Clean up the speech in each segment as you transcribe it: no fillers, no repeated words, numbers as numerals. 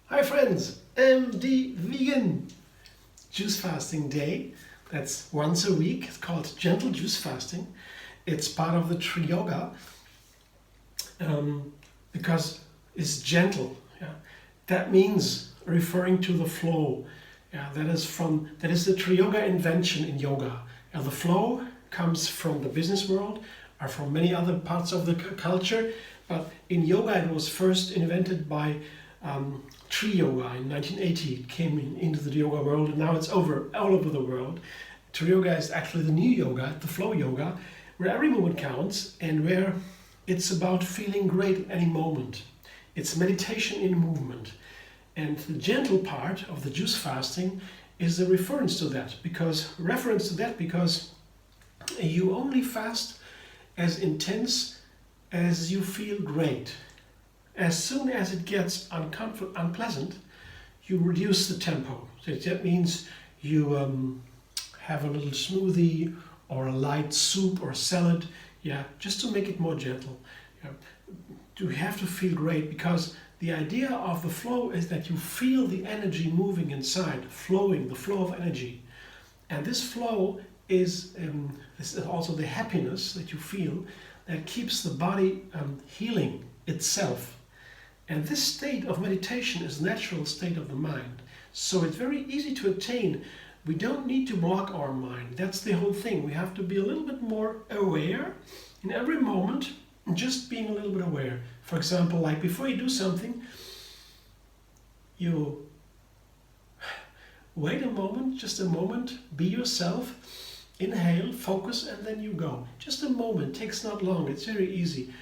Hi friends, the vegan juice fasting day. That's once a week. It's called gentle juice fasting. It's part of the TriYoga because it's gentle. Yeah, that means referring to the flow. Yeah, that is the TriYoga invention in yoga. Yeah, the flow comes from the business world or from many other parts of the culture, but in yoga it was first invented by TriYoga in 1980. It came into the yoga world, and now it's all over the world. TriYoga is actually the new yoga, the flow yoga, where every moment counts and where it's about feeling great at any moment. It's meditation in movement. And the gentle part of the juice fasting is a reference to that, because you only fast as intense as you feel great. As soon as it gets unpleasant, you reduce the tempo. So that means you have a little smoothie or a light soup or salad, yeah, just to make it more gentle. Yeah. You have to feel great, because the idea of the flow is that you feel the energy moving inside, flowing, the flow of energy. And this flow is also the happiness that you feel that keeps the body healing itself. And this state of meditation is a natural state of the mind. So it's very easy to attain. We don't need to block our mind. That's the whole thing. We have to be a little bit more aware in every moment, just being a little bit aware. For example, like before you do something, you wait a moment, just a moment, be yourself, inhale, focus, and then you go. Just a moment, takes not long, it's very easy.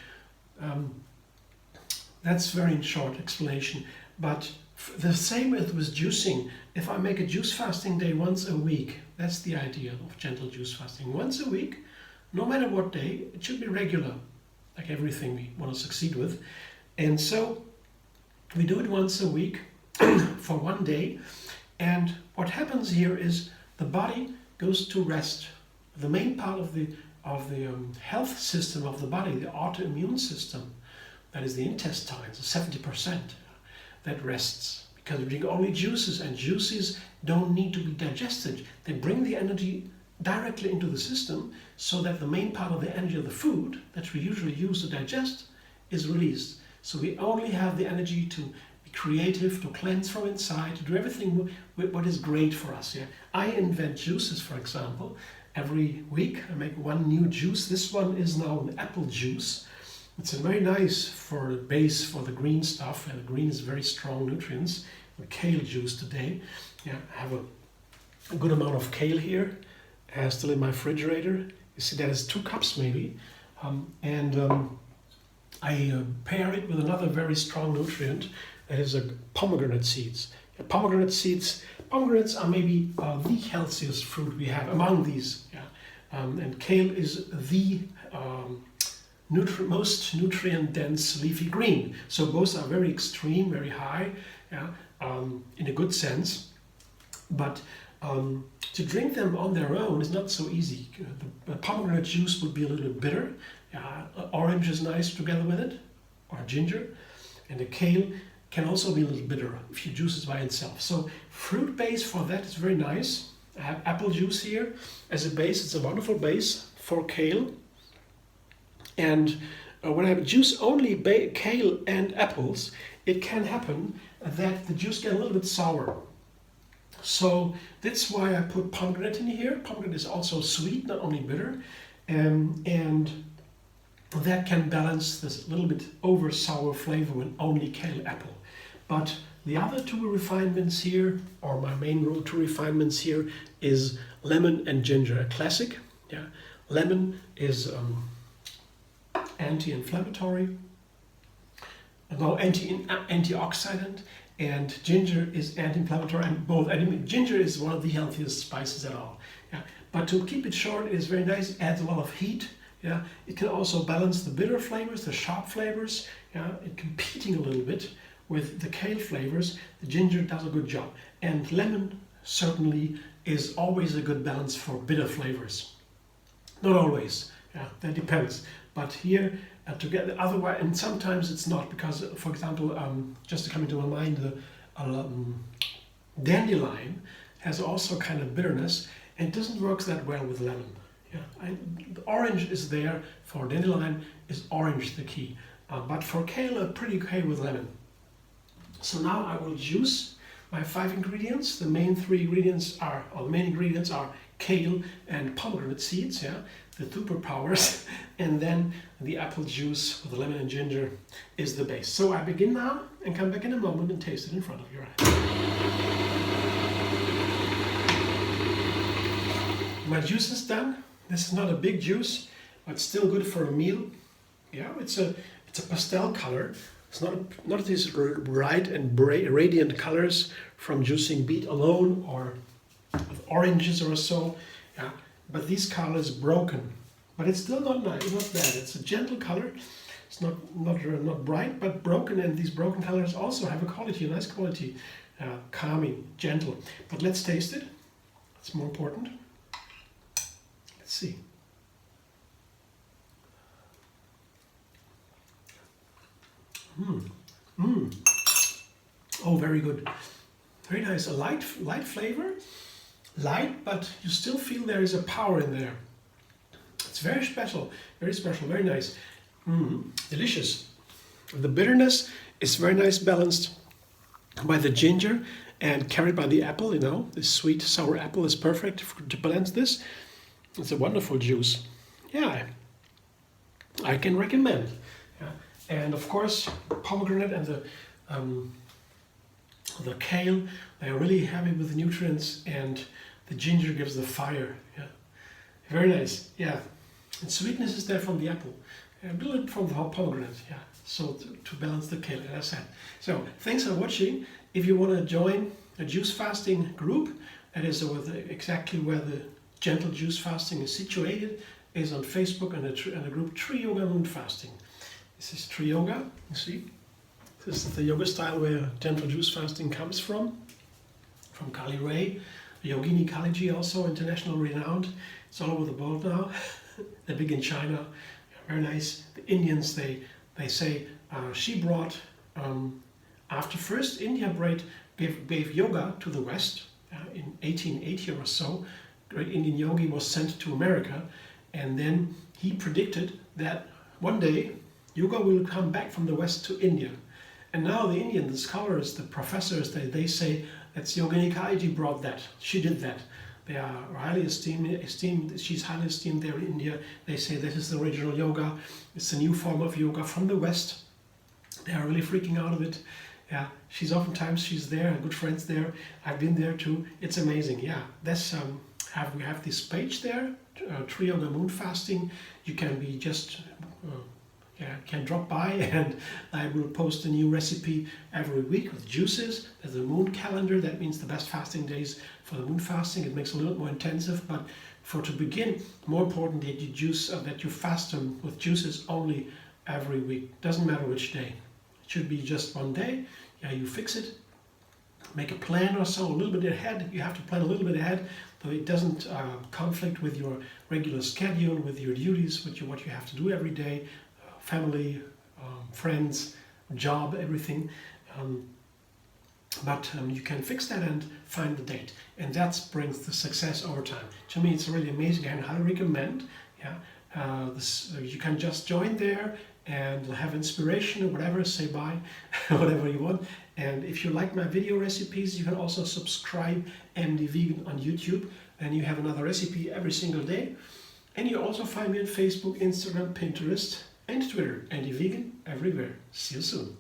That's very short explanation. But the same with juicing. If I make a juice fasting day once a week, that's the idea of gentle juice fasting. Once a week, no matter what day, it should be regular, like everything we want to succeed with. And so we do it once a week for one day. And what happens here is the body goes to rest. The main part of the health system of the body, the autoimmune system, that is the intestines, 70%, that rests. Because we drink only juices, and juices don't need to be digested. They bring the energy directly into the system, so that the main part of the energy of the food that we usually use to digest is released. So we only have the energy to be creative, to cleanse from inside, to do everything what is great for us. Yeah? I invent juices, for example. Every week I make one new juice. This one is now an apple juice. It's very nice for the base for the green stuff, and the green is very strong nutrients. The kale juice today. Yeah, I have a good amount of kale here. Still in my refrigerator. You see that is 2 cups maybe. I pair it with another very strong nutrient, that is pomegranate seeds. Pomegranates are maybe the healthiest fruit we have among these. Yeah. And kale is the most nutrient-dense leafy green. So both are very extreme, very high, yeah, in a good sense. But to drink them on their own is not so easy. The pomegranate juice would be a little bit bitter. Orange is nice together with it, or ginger. And the kale can also be a little bitter if you juice it by itself. So fruit base for that is very nice. I have apple juice here as a base. It's a wonderful base for kale. And when I have juice only kale and apples, it can happen that the juice gets a little bit sour. So that's why I put pomegranate in here. Pomegranate is also sweet, not only bitter. And that can balance this little bit over sour flavor with only kale apple. But the other 2 refinements here, or my main 2 refinements here, is lemon and ginger. A classic. Yeah, lemon is anti-inflammatory, antioxidant, and ginger is anti-inflammatory, and ginger is one of the healthiest spices at all. Yeah. But to keep it short, it is very nice. It adds a lot of heat. Yeah. It can also balance the bitter flavors, the sharp flavors. Yeah. It competing a little bit with the kale flavors. The ginger does a good job, and lemon certainly is always a good balance for bitter flavors. Not always. Yeah, that depends. But here together. Otherwise, and sometimes it's not, because, for example, just coming to my mind, the dandelion has also kind of bitterness, and it doesn't work that well with lemon. Yeah, the orange is there for dandelion. Is orange the key? But for kale, pretty okay with lemon. So now I will juice my 5 ingredients. The main 3 ingredients are, or the main ingredients are kale and pomegranate seeds, yeah, the superpowers, and then the apple juice with lemon and ginger is the base. So I begin now and come back in a moment and taste it in front of your eyes. My juice is done. This is not a big juice, but still good for a meal. Yeah, it's a pastel color. It's not these bright and radiant colors from juicing beet alone or with oranges or so. Yeah, but these colors broken, but it's still not nice, not bad. It's a gentle color. It's not bright, but broken, and these broken colors also have a quality, a nice quality, calming, gentle. But let's taste it. It's more important. Let's see. Oh, very good. Very nice. A light flavor. Light, but you still feel there is a power in there. It's very special, very nice. Delicious. The bitterness is very nice, balanced by the ginger and carried by the apple, you know. The sweet, sour apple is perfect to balance this. It's a wonderful juice. Yeah, I can recommend. Yeah. And of course, pomegranate and the kale, they are really heavy with nutrients, and the ginger gives the fire. Yeah, very nice. Yeah, and sweetness is there from the apple, a little bit from the pomegranate. Yeah, so to balance the kale, as I said. So thanks for watching. If you want to join a juice fasting group, that is exactly where the gentle juice fasting is situated, is on Facebook and the group TriYoga Moon Fasting. This is TriYoga. You see, this is the yoga style where gentle juice fasting comes from Kali Ray. Yogini Kaliji, also international renowned. It's all over the world now. They're big in China. Very nice. The Indians, they say she brought, after first India gave yoga to the West in 1880 or so. Great Indian yogi was sent to America, and then he predicted that one day yoga will come back from the West to India. And now the Indian, the scholars, the professors, they say that's Yogini Kaliji brought that. She did that. They are highly esteemed. She's highly esteemed there in India. They say this is the original yoga. It's a new form of yoga from the West. They are really freaking out of it. Yeah, she's there. Good friends there. I've been there too. It's amazing. Yeah, that's we have this page there, TriYoga Moon Fasting. You can be just. Can drop by, and I will post a new recipe every week with juices. There's a moon calendar. That means the best fasting days for the moon fasting. It makes it a little more intensive, but to begin, more important that you fast them with juices only every week. Doesn't matter which day. It should be just one day. Yeah, you fix it. Make a plan or so, a little bit ahead. You have to plan a little bit ahead, so it doesn't conflict with your regular schedule, with your duties, what you have to do every day. Family, friends, job, everything. But you can fix that and find the date. And that brings the success over time. To me, it's really amazing. I highly recommend. Yeah, you can just join there and have inspiration or whatever, say bye, whatever you want. And if you like my video recipes, you can also subscribe MD Vegan on YouTube. And you have another recipe every single day. And you also find me on Facebook, Instagram, Pinterest, and Twitter, MD Vegan everywhere. See you soon.